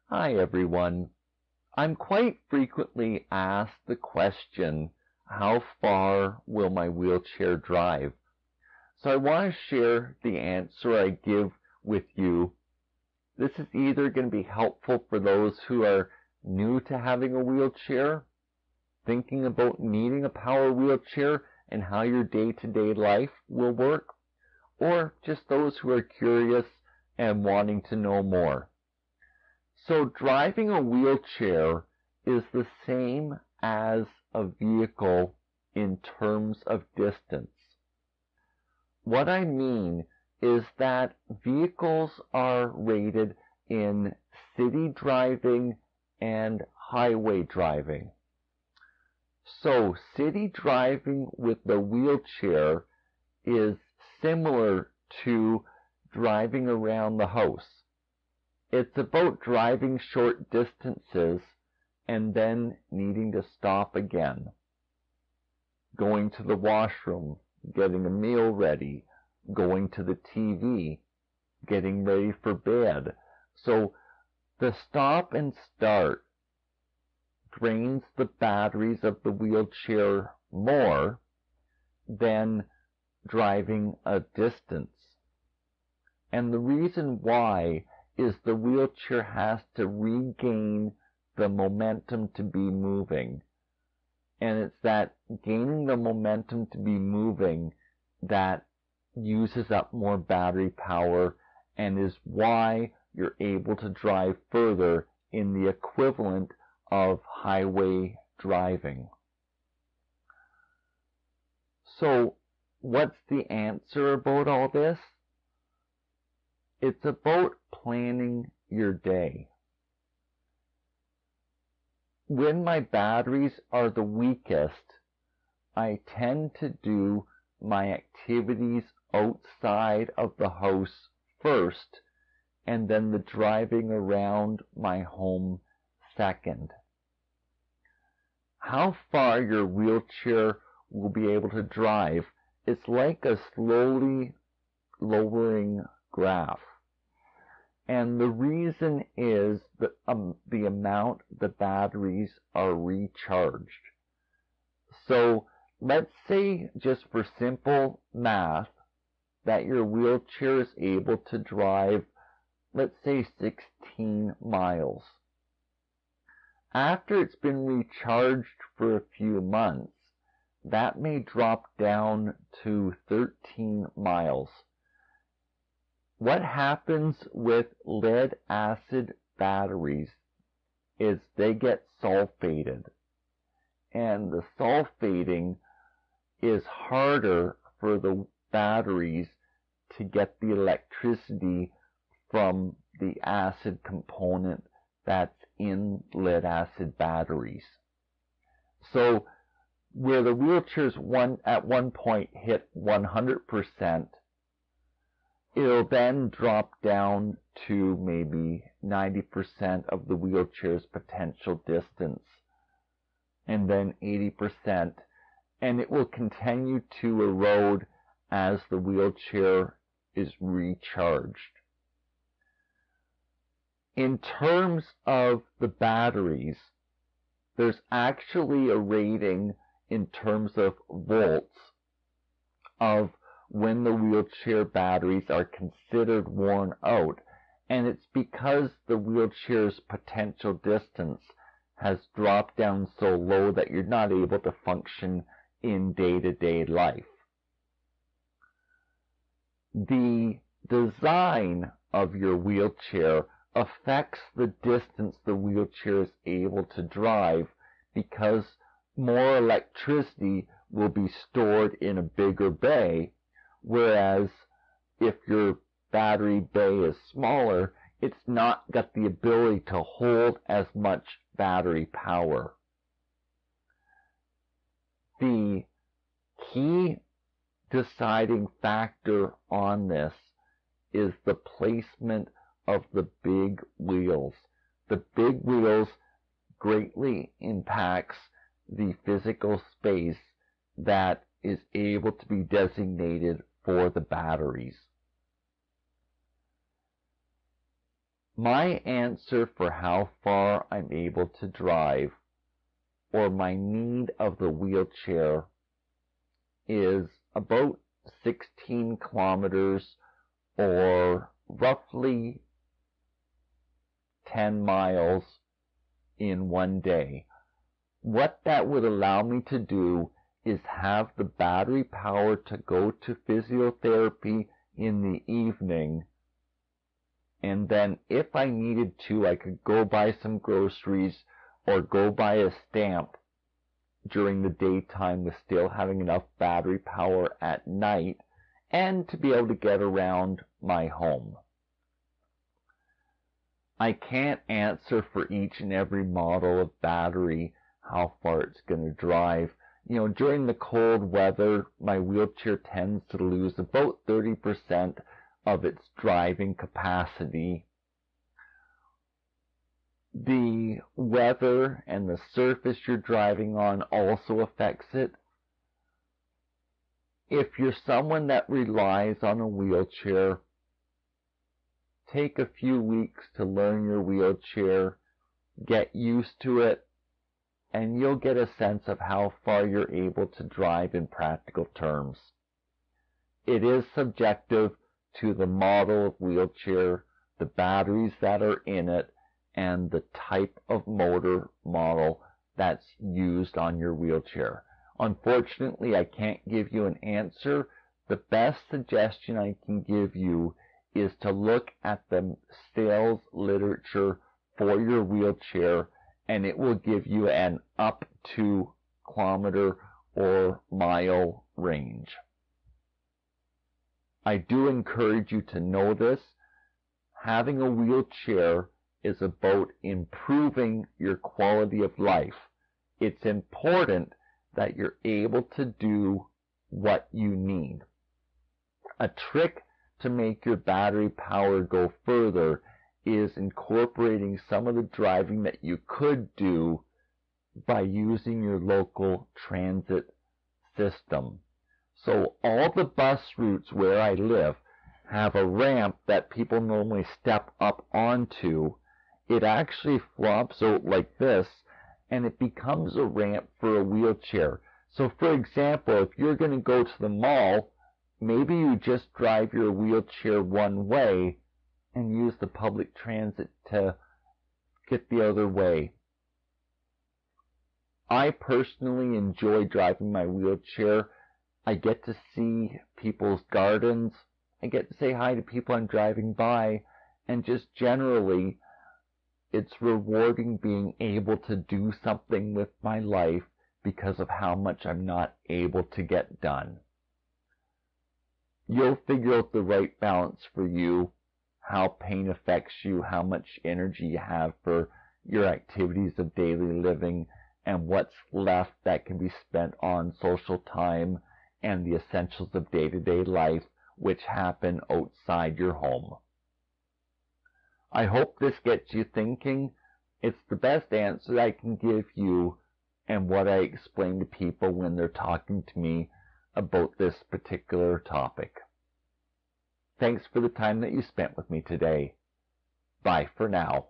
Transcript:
Hi everyone. I'm quite frequently asked the question, how far will my wheelchair drive? So I want to share the answer I give with you. This is either going to be helpful for those who are new to having a wheelchair, thinking about needing a power wheelchair and how your day-to-day life will work, or just those who are curious and wanting to know more. So driving a wheelchair is the same as a vehicle in terms of distance. What I mean is that vehicles are rated in city driving and highway driving. So city driving with the wheelchair is similar to driving around the house. It's about driving short distances and then needing to stop again. Going to the washroom, getting a meal ready, going to the TV, getting ready for bed. So the stop and start drains the batteries of the wheelchair more than driving a distance. And the reason why is the wheelchair has to regain the momentum to be moving. And it's that gaining the momentum to be moving that uses up more battery power and is why you're able to drive further in the equivalent of highway driving. So, what's the answer about all this? It's about planning your day. When my batteries are the weakest, I tend to do my activities outside of the house first, and then the driving around my home second. How far your wheelchair will be able to drive is like a slowly lowering graph. And the reason is the amount the batteries are recharged. So let's say, just for simple math, that your wheelchair is able to drive, let's say, 16 miles. After it's been recharged for a few months, that may drop down to 13 miles. What happens with lead acid batteries is they get sulfated. And the sulfating is harder for the batteries to get the electricity from the acid component that's in lead acid batteries. So where the wheelchairs at one point hit 100%, it'll then drop down to maybe 90% of the wheelchair's potential distance, and then 80%, and it will continue to erode as the wheelchair is recharged. In terms of the batteries, there's actually a rating in terms of volts of when the wheelchair batteries are considered worn out, and it's because the wheelchair's potential distance has dropped down so low that you're not able to function in day-to-day life. The design of your wheelchair affects the distance the wheelchair is able to drive because more electricity will be stored in a bigger bay, whereas if your battery bay is smaller, it's not got the ability to hold as much battery power. The key deciding factor on this is the placement of the big wheels. The big wheels greatly impacts the physical space that is able to be designated for the batteries. My answer for how far I'm able to drive or my need of the wheelchair is about 16 kilometers or roughly 10 miles in one day. What that would allow me to do is have the battery power to go to physiotherapy in the evening, and then if I needed to, I could go buy some groceries or go buy a stamp during the daytime with still having enough battery power at night and to be able to get around my home. I can't answer for each and every model of battery how far it's going to drive. During the cold weather, my wheelchair tends to lose about 30% of its driving capacity. The weather and the surface you're driving on also affects it. If you're someone that relies on a wheelchair, take a few weeks to learn your wheelchair, get used to it, and you'll get a sense of how far you're able to drive in practical terms. It is subjective to the model of wheelchair, the batteries that are in it, and the type of motor model that's used on your wheelchair. Unfortunately, I can't give you an answer. The best suggestion I can give you is to look at the sales literature for your wheelchair, and it will give you an up to kilometer or mile range. I do encourage you to know this. Having a wheelchair is about improving your quality of life. It's important that you're able to do what you need. A trick to make your battery power go further is incorporating some of the driving that you could do by using your local transit system. So all the bus routes where I live have a ramp that people normally step up onto. It actually flops out like this, and it becomes a ramp for a wheelchair. So for example, if you're going to go to the mall, maybe you just drive your wheelchair one way and use the public transit to get the other way. I personally enjoy driving my wheelchair. I get to see people's gardens. I get to say hi to people I'm driving by, and just generally, it's rewarding being able to do something with my life because of how much I'm not able to get done. You'll figure out the right balance for you, how pain affects you, how much energy you have for your activities of daily living, and what's left that can be spent on social time and the essentials of day-to-day life which happen outside your home. I hope this gets you thinking. It's the best answer I can give you and what I explain to people when they're talking to me about this particular topic. Thanks for the time that you spent with me today. Bye for now.